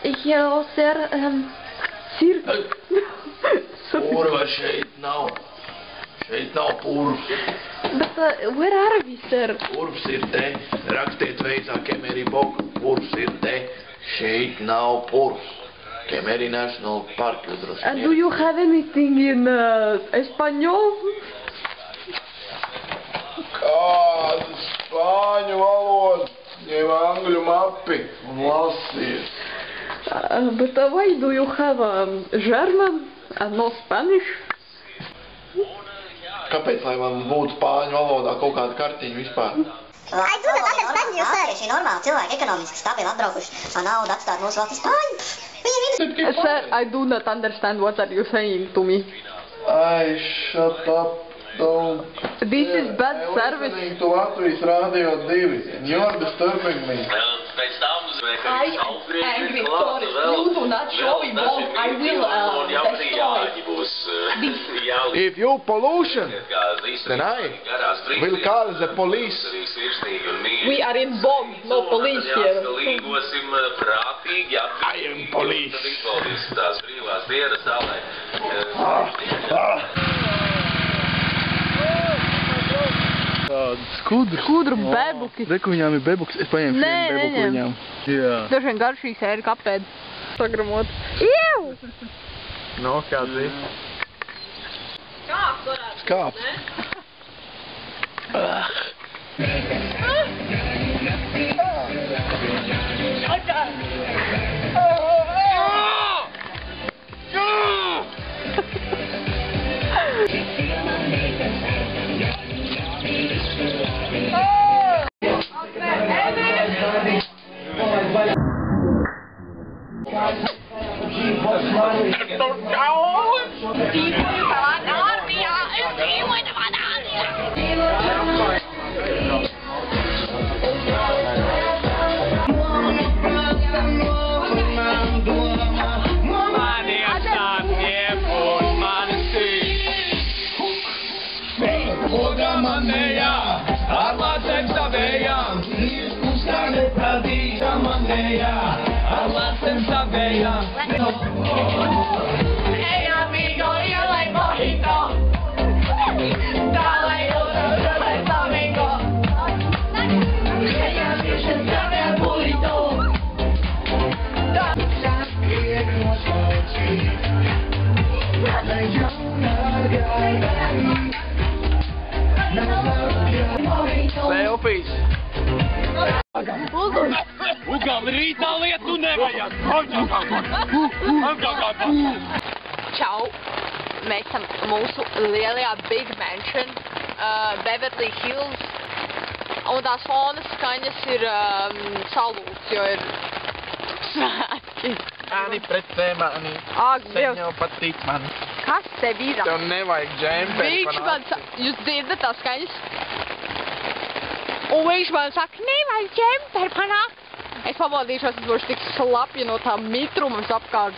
Jā, sir, sir. Purva šeit nav. Šeit nav purvs. But where are we, sir? Purvs ir te. Rakstiet veicā Kemeri Boku. Purvs ir te. Šeit nav purvs. Kemeri National Park jūs droši. And do you have anything in Espanol? Kādu spāņu valodu? Ņem angļu mapi un lasies. But why do you have German and no Spanish? Kāpēc, lai man būtu spāņu valodā kaut kāda kartiņa vispār? I do not understand you, sir. Šī normāli cilvēki ekonomiski stabili atbraukuši ar naudu atstāt mūsu valsts spāņu. Sir, I do not understand what are you saying to me. Ai, shut up. Don't. This is bad service. Listening to Latvijas Radio 2 and you're disturbing me. I am angry, sorry. You do not show me bomb. I will destroy this. If you pollution, then I will call the police. We are in bomb, no police here. I am police. Skudru bebuki. Reku viņām ir bebuks, es paņēmu Nē, šiem bebuku neņem. viņām. Jā. Daži vien garšīgs ēri kapēd. Sagramot. Iu! No, kā zi? Skāps. Hey amigo, you like mojito. Dale uno, you like flamingo. Hey ambition, dame el burrito. Selfies. Ugal, rītā lietu nevajag! Čau! Mēs esam mūsu lielajā Big Mansion, Beverly Hills, un tās fona skaņas ir salūts, jo ir svētki. Mani pret tēmani. Ak, Sen jau patīk man. Kas tev ir? Tev nevajag džemperi Viņš man jūs dzirdat tās skaņas? Un viņš man saka, nevajag džemperi panākt. Es pamodīšos, es būšu tik slapja no tā mitrums apkārt.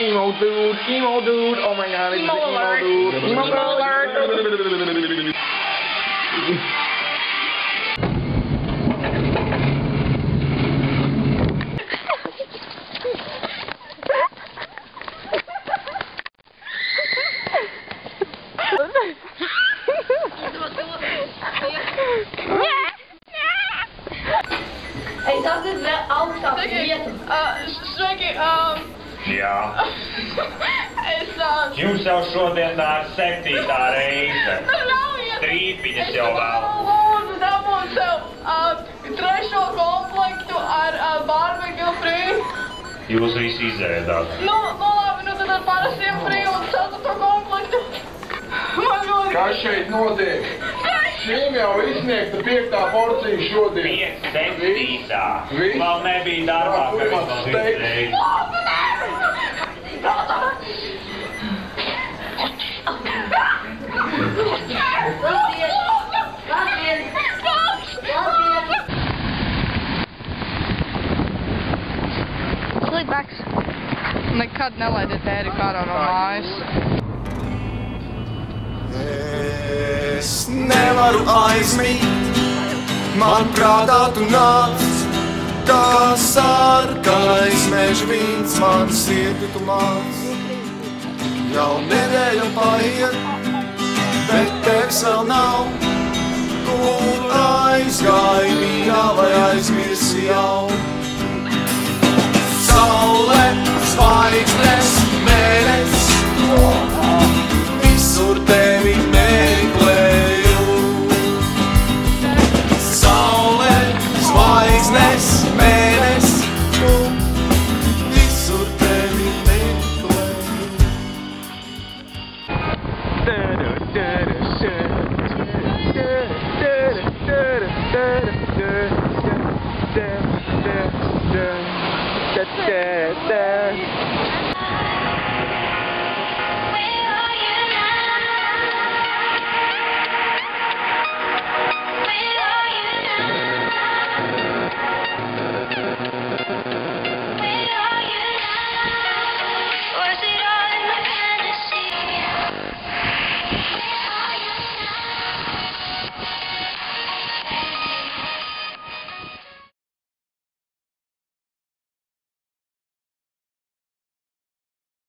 Emo dude, oh my god, it's Emo alert. dude. Emo alert. Ej, tas ir vēl augstāk vieta. Sveiki, Jā. es, Jums jau šodien tā ir 7. reize. Strīpiņas jau vēl. Lūdzu, dabūt sev trešo komplektu ar barbecue free. Jūs visi izēdāt. Nu labi, nu tad ar parastiem free un 4. komplektu. Man ļoti... Kas šeit notiek? Šīm jau izsniegta 5. porcija šodien. 5. 7. Viss? Vēl nebija darbā, ka Tur viņš mans vēl steiks. izdarīja. Labdien! Labdien! nekad nelaidiet Ēriku ārā no mājas. Es nevaru aizmigt, man prātā tu nāc, kā sarkais meža vīns, man sirdi tu māc. Jau nedēļa paiet, bet tevis vēl nav, kur aizgāji mīļā vai aizmirsi jau.